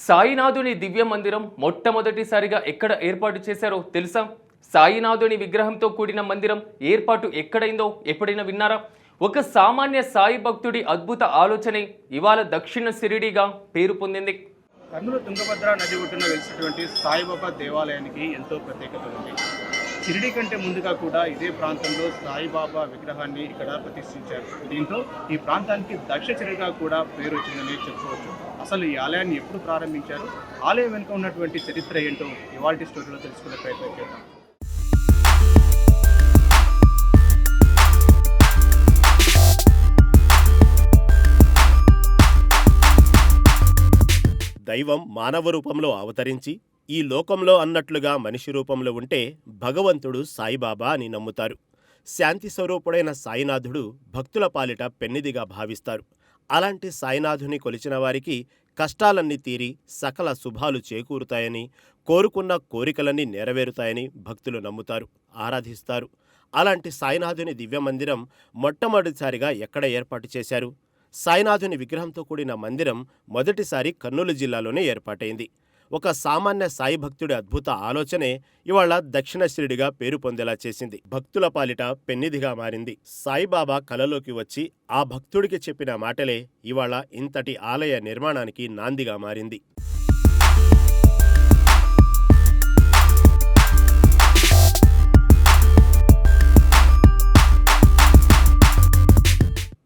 సాయినాథుని దివ్య మందిరం మొట్టమొదటిసారిగా ఎక్కడ ఏర్పాటు చేశారో తెలుసా? సాయినాథుని విగ్రహంతో కూడిన మందిరం ఏర్పాటు ఎక్కడైందో ఎప్పుడైనా విన్నారా? ఒక సామాన్య సాయి భక్తుడి అద్భుత ఆలోచనే ఇవాళ దక్షిణ షిరిడీగా పేరు పొందింది. కర్నూలు తుంగభద్ర నది ఒడ్డున వెలిసినటువంటి సాయిబాబా దేవాలయానికి ఎంతో ప్రత్యేకత ఉంది. షిరిడీ కంటే ముందుగా కూడా ఇదే ప్రాంతంలో సాయిబాబా విగ్రహాన్ని ఇక్కడ ప్రతిష్ఠించారు. దీంతో ఈ ప్రాంతానికి దక్షిణ షిరిడీగా కూడా పేరు వచ్చిందని చెప్పుకోవచ్చు. అసలు ఈ ఆలయాన్ని ఎప్పుడు ప్రారంభించారు, ఆలయం వెనుక ఉన్నటువంటి చరిత్ర ఏంటో ఇవాల్టి స్టోరీలో తెలుసుకునే ప్రయత్నం చేద్దాం. దైవం మానవ రూపంలో అవతరించి ఈ లోకంలో అన్నట్లుగా మనిషి రూపంలో ఉంటే భగవంతుడు సాయిబాబా అని నమ్ముతారు. శాంతి స్వరూపుడైన సాయినాథుడు భక్తుల పాలిట పెన్నిదిగా భావిస్తారు. అలాంటి సాయినాథుని కొలిచిన వారికి కష్టాలన్నీ తీరి సకల శుభాలు చేకూరుతాయని, కోరుకున్న కోరికలన్నీ నెరవేరుతాయని భక్తులు నమ్ముతారు, ఆరాధిస్తారు. అలాంటి సాయినాథుని దివ్యమందిరం మొట్టమొదటిసారిగా ఎక్కడ ఏర్పాటు చేశారు? సాయినాథుని విగ్రహంతో కూడిన మందిరం మొదటిసారి కర్నూలు జిల్లాలోనే ఏర్పాటైంది. ఒక సామాన్య సాయి భక్తుడి అద్భుత ఆలోచనే ఇవాళ దక్షిణ షిరిడిగా పేరు పొందేలా చేసింది. భక్తుల పాలిట పెన్నిధిగా మారింది. సాయిబాబా కలలోకి వచ్చి ఆ భక్తుడికి చెప్పిన మాటలే ఇవాళ ఇంతటి ఆలయ నిర్మాణానికి నాందిగా మారింది.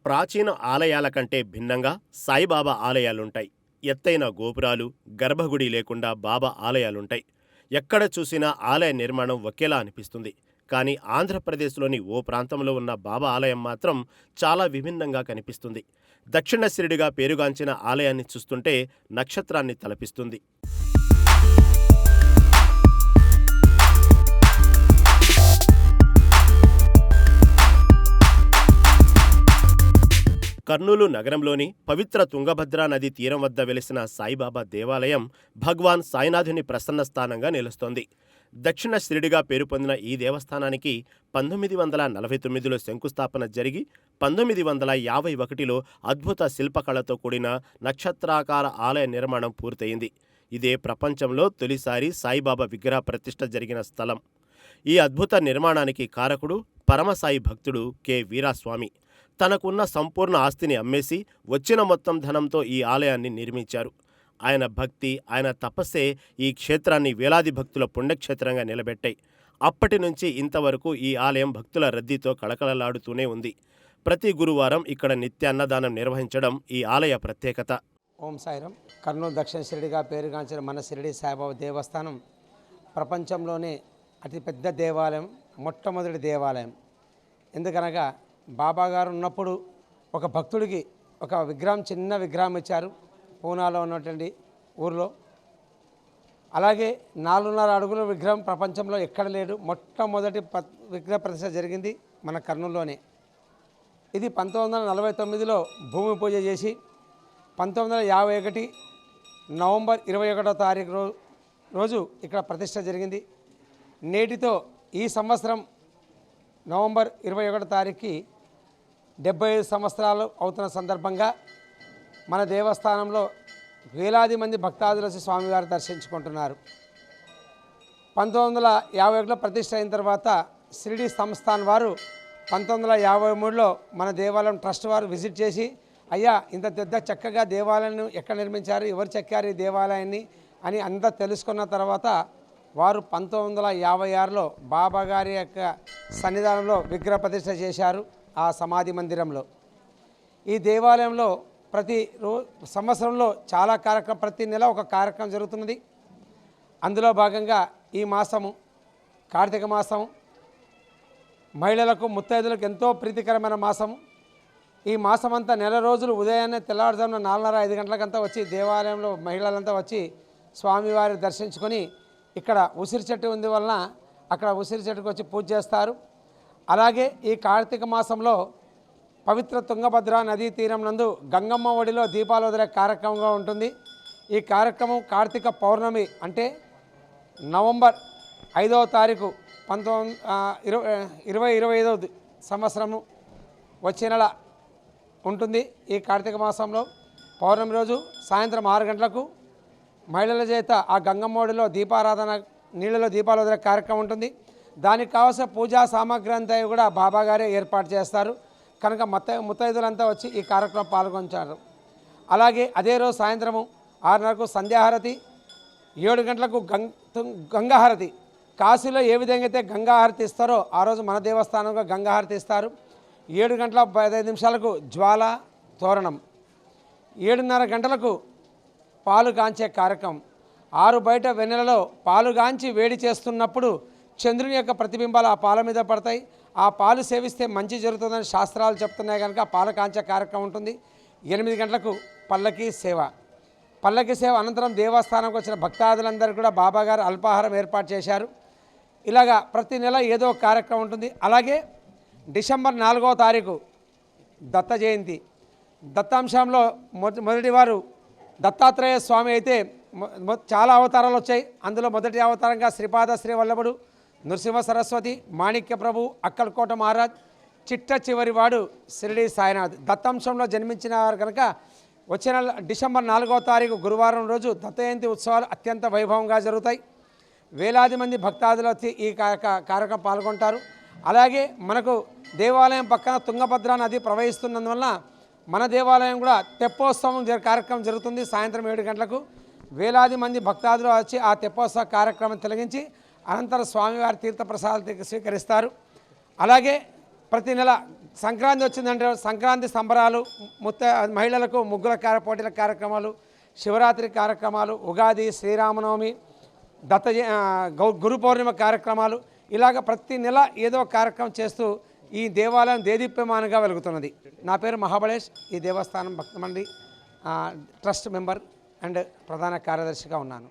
ప్రాచీన ఆలయాల కంటే భిన్నంగా సాయిబాబా ఆలయాలుంటాయి. ఎత్తైన గోపురాలు, గర్భగుడి లేకుండా బాబా ఆలయాలుంటాయి. ఎక్కడ చూసినా ఆలయ నిర్మాణం ఒకేలా అనిపిస్తుంది. కానీ ఆంధ్రప్రదేశ్లోని ఓ ప్రాంతంలో ఉన్న బాబా ఆలయం మాత్రం చాలా విభిన్నంగా కనిపిస్తుంది. దక్షిణ షిరిడిగా పేరుగాంచిన ఆలయాన్ని చూస్తుంటే నక్షత్రాన్ని తలపిస్తుంది. కర్నూలు నగరంలోని పవిత్ర తుంగభద్రా నది తీరం వద్ద వెలిసిన సాయిబాబా దేవాలయం భగవాన్ సాయినాథుని ప్రసన్న స్థానంగా నిలుస్తోంది. దక్షిణ షిరిడిగా పేరు పొందిన ఈ దేవస్థానానికి 1949లో శంకుస్థాపన జరిగి 1951లో అద్భుత శిల్పకళతో కూడిన నక్షత్రాకార ఆలయ నిర్మాణం పూర్తయింది. ఇదే ప్రపంచంలో తొలిసారి సాయిబాబా విగ్రహ ప్రతిష్ఠ జరిగిన స్థలం. ఈ అద్భుత నిర్మాణానికి కారకుడు పరమసాయి భక్తుడు కె వీరాస్వామి. తనకున్న సంపూర్ణ ఆస్తిని అమ్మేసి వచ్చిన మొత్తం ధనంతో ఈ ఆలయాన్ని నిర్మించారు. ఆయన భక్తి, ఆయన తపస్సే ఈ క్షేత్రాన్ని వేలాది భక్తుల పుణ్యక్షేత్రంగా నిలబెట్టాయి. అప్పటి నుంచి ఇంతవరకు ఈ ఆలయం భక్తుల రద్దీతో కళకళలాడుతూనే ఉంది. ప్రతి గురువారం ఇక్కడ నిత్య అన్నదానం నిర్వహించడం ఈ ఆలయ ప్రత్యేకత. ఓం సాయిరామ్. కర్నూలు దక్షిణ షిరిడిగా పేరుగాంచిన మన షిరిడి సాయిబాబా దేవస్థానం ప్రపంచంలోనే అతిపెద్ద దేవాలయం, మొట్టమొదటి దేవాలయం. ఎందుకనగా బాబా గారు ఉన్నప్పుడు ఒక భక్తుడికి ఒక విగ్రహం, చిన్న విగ్రహం ఇచ్చారు పూనాలో ఉన్నటువంటి ఊరిలో. అలాగే 4.5 అడుగుల విగ్రహం ప్రపంచంలో ఎక్కడ లేడు. మొట్టమొదటి విగ్రహ ప్రతిష్ఠ జరిగింది మన కర్నూలులోనే. ఇది 1949లో భూమి పూజ చేసి 1951 నవంబర్ 21వ తారీఖు రోజు ఇక్కడ ప్రతిష్ఠ జరిగింది. నేటితో ఈ సంవత్సరం నవంబర్ 21వ తారీఖుకి 75 సంవత్సరాలు అవుతున్న సందర్భంగా మన దేవస్థానంలో వేలాది మంది భక్తాదులు వచ్చి స్వామివారు దర్శించుకుంటున్నారు. 1951లో ప్రతిష్ఠ అయిన తర్వాత షిరిడి సంస్థాన్ వారు 1953లో మన దేవాలయం ట్రస్ట్ వారు విజిట్ చేసి, అయ్యా ఇంత పెద్ద చక్కగా దేవాలయాన్ని ఎక్కడ నిర్మించారు, ఎవరు చెక్కారు ఈ దేవాలయాన్ని అని అంతా తెలుసుకున్న తర్వాత వారు 1956లో బాబా గారి యొక్క సన్నిధానంలో విగ్రహ ప్రతిష్ఠ చేశారు. ఆ సమాధి మందిరంలో ఈ దేవాలయంలో ప్రతి సంవత్సరంలో చాలా కార్యక్రమం, ప్రతి నెల ఒక కార్యక్రమం జరుగుతున్నది. అందులో భాగంగా ఈ మాసము కార్తీక మాసం మహిళలకు, ముత్తైదులకు ఎంతో ప్రీతికరమైన మాసము. ఈ మాసమంతా నెల రోజులు ఉదయాన్నే తెల్లవారుజామున 4:30-5 గంటలకంతా వచ్చి దేవాలయంలో మహిళలంతా వచ్చి స్వామివారిని దర్శించుకొని ఇక్కడ ఉసిరి చెట్టు ఉంది వలన అక్కడ ఉసిరి చెట్టుకు వచ్చి పూజ చేస్తారు. అలాగే ఈ కార్తీక మాసంలో పవిత్ర తుంగభద్ర నదీ తీరం నందు గంగమ్మ ఒడిలో దీపాలు వదిలే కార్యక్రమంగా ఉంటుంది. ఈ కార్యక్రమం కార్తీక పౌర్ణమి అంటే నవంబర్ 5వ తారీఖు 2025 సంవత్సరము వచ్చే నెల ఉంటుంది. ఈ కార్తీక మాసంలో పౌర్ణమి రోజు సాయంత్రం 6 గంటలకు మహిళల చేత ఆ గంగమ్మోడిలో దీపారాధన, నీళ్ళలో దీపాలు వదిలే కార్యక్రమం ఉంటుంది. దానికి కావాల్సిన పూజా సామాగ్రి అంతా కూడా బాబాగారే ఏర్పాటు చేస్తారు. కనుక ముత్తైదులంతా వచ్చి ఈ కార్యక్రమం పాల్గొంటారు. అలాగే అదే రోజు సాయంత్రము 6:30కు సంధ్యాహారతి, 7 గంటలకు గంగాహారతి. కాశీలో ఏ విధంగా అయితే గంగాహారతి ఇస్తారో ఆ రోజు మన దేవస్థానంలో గంగాహారతి ఇస్తారు. 7 గంటల 15 నిమిషాలకు జ్వాల తోరణం, 7:30 గంటలకు పాలు కాంచే కార్యక్రమం. 6 బయట వెన్నెలలో పాలు కాంచి వేడి చేస్తున్నప్పుడు చంద్రుని యొక్క ప్రతిబింబాలు ఆ పాల మీద పడతాయి. ఆ పాలు సేవిస్తే మంచి జరుగుతుందని శాస్త్రాలు చెప్తున్నాయి. కనుక పాలు కాంచే కార్యక్రమం ఉంటుంది. 8 గంటలకు పల్లకి సేవ. పల్లకి సేవ అనంతరం దేవస్థానంకి వచ్చిన భక్తాదులందరూ కూడా బాబాగారు అల్పాహారం ఏర్పాటు చేశారు. ఇలాగా ప్రతి నెల ఏదో ఒక కార్యక్రమం ఉంటుంది. అలాగే డిసెంబర్ 4వ తారీఖు దత్త జయంతి. దత్తాంశంలో మొదటివారు దత్తాత్రేయ స్వామి అయితే చాలా అవతారాలు వచ్చాయి. అందులో మొదటి అవతారంగా శ్రీపాద శ్రీవల్లభుడు, నృసింహ సరస్వతి, మాణిక్య ప్రభు, అక్కల్కోట మహారాజ్, చిట్ట చివరి వాడు షిరిడి సాయినాథ్. దత్తాంశంలో జన్మించిన వారు కనుక వచ్చే నెల డిసెంబర్ 4వ తారీఖు గురువారం రోజు దత్త జయంతి ఉత్సవాలు అత్యంత వైభవంగా జరుగుతాయి. వేలాది మంది భక్తాదులు వచ్చి ఈ కార్యక్రమం పాల్గొంటారు. అలాగే మనకు దేవాలయం పక్కన తుంగభద్ర నది ప్రవహిస్తున్నందువల్ల మన దేవాలయం కూడా తెప్పోత్సవం కార్యక్రమం జరుగుతుంది. సాయంత్రం 7 గంటలకు వేలాది మంది భక్తాదులు వచ్చి ఆ తెప్పోత్సవ కార్యక్రమం తిలగించి అనంతరం స్వామివారి తీర్థప్రసాదాలు స్వీకరిస్తారు. అలాగే ప్రతి నెల సంక్రాంతి వచ్చిందంటే సంక్రాంతి సంబరాలు, మహిళలకు ముగ్గుల పోటీల కార్యక్రమాలు, శివరాత్రి కార్యక్రమాలు, ఉగాది, శ్రీరామనవమి, గురు పౌర్ణిమ కార్యక్రమాలు, ఇలాగ ప్రతి నెల ఏదో కార్యక్రమం చేస్తూ ఈ దేవాలయం దేదీప్యమానంగా వెలుగుతున్నది. నా పేరు మహాబళేష్. ఈ దేవస్థానం భక్తమండి ట్రస్ట్ మెంబర్ అండ్ ప్రధాన కార్యదర్శిగా ఉన్నాను.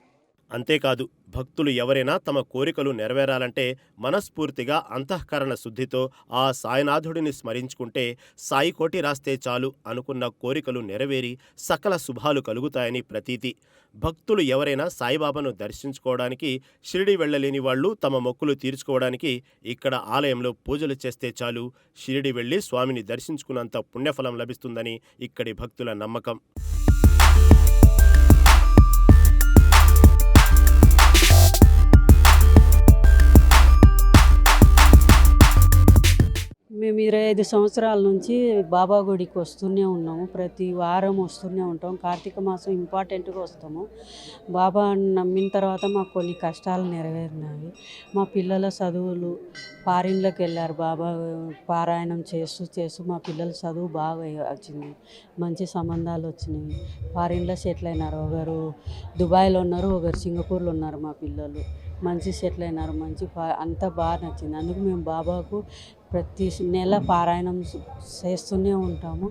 అంతేకాదు, భక్తులు ఎవరైనా తమ కోరికలు నెరవేరాలంటే మనస్ఫూర్తిగా అంతఃకరణ శుద్ధితో ఆ సాయినాథుడిని స్మరించుకుంటే సాయి కోటి రాస్తే చాలు అనుకున్న కోరికలు నెరవేరి సకల శుభాలు కలుగుతాయని ప్రతీతి. భక్తులు ఎవరైనా సాయిబాబాను దర్శించుకోవడానికి షిరిడి వెళ్ళలేని వాళ్ళు తమ మొక్కులు తీర్చుకోవడానికి ఇక్కడ ఆలయంలో పూజలు చేస్తే చాలు షిరిడి వెళ్ళి స్వామిని దర్శించుకున్నంత పుణ్యఫలం లభిస్తుందని ఇక్కడి భక్తుల నమ్మకం. మేము 25 సంవత్సరాల నుంచి బాబా గుడికి వస్తూనే ఉన్నాము. ప్రతి వారం వస్తూనే ఉంటాం. కార్తీక మాసం ఇంపార్టెంట్గా వస్తాము. బాబా నమ్మిన తర్వాత మాకు కొన్ని కష్టాలు నెరవేరినాయి. మా పిల్లల చదువులు ఫారిన్లోకి వెళ్ళారు. బాబా పారాయణం చేస్తూ మా పిల్లల చదువు బాగా వచ్చింది. మంచి సంబంధాలు వచ్చినాయి. ఫారిన్లో సెటిల్ అయినారు. ఒకరు దుబాయ్లో ఉన్నారు, ఒకరు సింగపూర్లో ఉన్నారు. మా పిల్లలు మంచి సెటిల్ అయినారు. అంతా బాగా నచ్చింది. అందుకు మేము బాబాకు ప్రతి నెల పారాయణం చేస్తూనే ఉంటాము.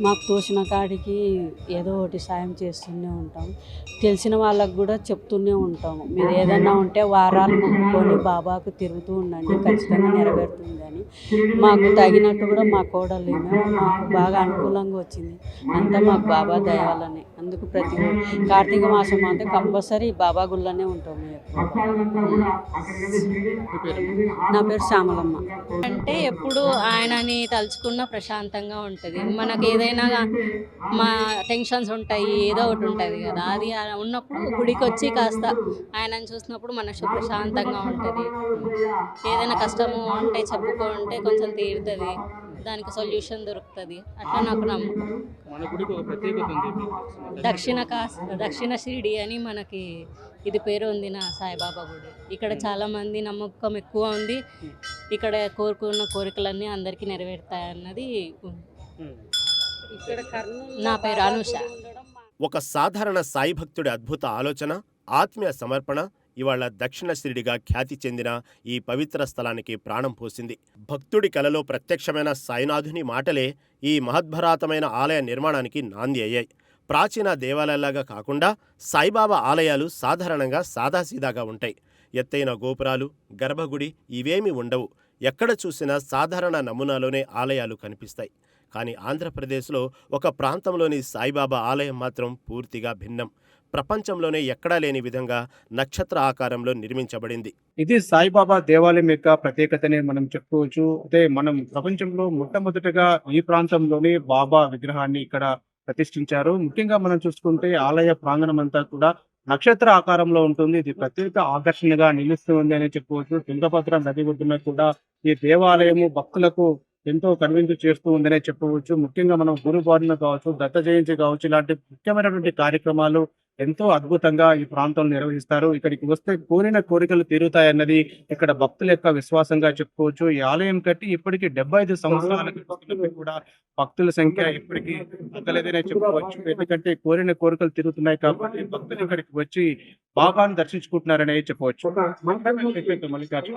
మాకు తోచిన కాడికి ఏదో ఒకటి సాయం చేస్తూనే ఉంటాము. తెలిసిన వాళ్ళకు కూడా చెప్తూనే ఉంటాము, మీరు ఏదన్నా ఉంటే వారాలు మొక్కుకొని బాబాకు తిరుగుతూ ఉండండి, ఖచ్చితంగా నెరవేరుతుంది అని. మాకు తగినట్టు కూడా మా కోడలు మాకు బాగా అనుకూలంగా వచ్చింది. అంతా మాకు బాబా దయాలని. అందుకు ప్రతి కార్తీక మాసం అంటే కంపల్సరీ బాబా గుళ్ళనే ఉంటాము. నా పేరు శ్యామలమ్మ. అంటే ఎప్పుడు ఆయనని తలుచుకున్న ప్రశాంతంగా ఉంటుంది. మనకు ఏదైనా మా టెన్షన్స్ ఉంటాయి, ఏదో ఒకటి ఉంటుంది కదా, అది ఉన్నప్పుడు గుడికి వచ్చి కాస్త ఆయనని చూసినప్పుడు మనసు ప్రశాంతంగా ఉంటుంది. ఏదైనా కష్టము ఉంటే చెప్పుకుంటే కొంచెం తీరుతుంది, దానికి సొల్యూషన్ దొరుకుతుంది. అట్లా నాకు నమ్మకం. మన గుడికి ఒక ప్రత్యేకత ఉంది. దక్షిణ షిరిడి అని మనకి ఇది పేరు ఉంది నా సాయిబాబా గుడి. ఇక్కడ చాలామంది నమ్మకం ఎక్కువ ఉంది. ఇక్కడ కోరుకున్న కోరికలన్నీ అందరికీ నెరవేరుతాయన్నది. నా పేరు అనుష. ఒక సాధారణ సాయి భక్తుడి అద్భుత ఆలోచన, ఆత్మీయ సమర్పణ ఇవాళ దక్షిణ షిరిడిగా ఖ్యాతి చెందిన ఈ పవిత్ర స్థలానికి ప్రాణం పోసింది. భక్తుడి కలలో ప్రత్యక్షమైన సాయినాథుని మాటలే ఈ మహద్భరాతమైన ఆలయ నిర్మాణానికి నాంది అయ్యాయి. ప్రాచీన దేవాలయాలాగా కాకుండా సాయిబాబా ఆలయాలు సాధారణంగా సాదాసీదాగా ఉంటాయి. ఎత్తైన గోపురాలు, గర్భగుడి ఇవేమీ ఉండవు. ఎక్కడ చూసినా సాధారణ నమూనాలోనే ఆలయాలు కనిపిస్తాయి. కానీ ఆంధ్రప్రదేశ్లో ఒక ప్రాంతంలోని సాయిబాబా ఆలయం మాత్రం పూర్తిగా భిన్నం. ప్రపంచంలోనే ఎక్కడా లేని విధంగా నక్షత్ర ఆకారంలో నిర్మించబడింది. ఇది సాయిబాబా దేవాలయం యొక్క ప్రత్యేకతనే మనం చెప్పుకోవచ్చు. అంటే మనం ప్రపంచంలో మొట్టమొదటిగా ఈ ప్రాంతంలోనే బాబా విగ్రహాన్ని ఇక్కడ ప్రతిష్ఠించారు. ముఖ్యంగా మనం చూసుకుంటే ఆలయ ప్రాంగణం అంతా కూడా నక్షత్ర ఆకారంలో ఉంటుంది. ఇది ప్రత్యేక ఆకర్షణగా నిలుస్తుంది అని చెప్పవచ్చు. తుంగభద్ర నది ఒడ్డున కూడా ఈ దేవాలయము భక్తులకు ఎంతో కనువిందు చేస్తూ ఉందనే చెప్పవచ్చు. ముఖ్యంగా మనం గురు పౌర్ణమి కావచ్చు, దత్త జయంతి కావచ్చు, ఇలాంటి ముఖ్యమైనటువంటి కార్యక్రమాలు ఎంతో అద్భుతంగా ఈ ప్రాంతంలో నిర్వహిస్తారు. ఇక్కడికి వస్తే కోరిన కోరికలు తీరుతాయన్నది ఇక్కడ భక్తుల యొక్క విశ్వాసంగా చెప్పుకోవచ్చు. ఈ ఆలయం కట్టి ఇప్పటికీ 75 సంవత్సరాలకు వస్తున్నప్పటికీ కూడా భక్తుల సంఖ్య ఇప్పటికీ తగ్గలేదనే చెప్పుకోవచ్చు. ఎందుకంటే కోరిన కోరికలు తీరుతున్నాయి కాబట్టి భక్తులు ఇక్కడికి వచ్చి బాబాను దర్శించుకుంటున్నారనే చెప్పవచ్చు. మల్లికార్జున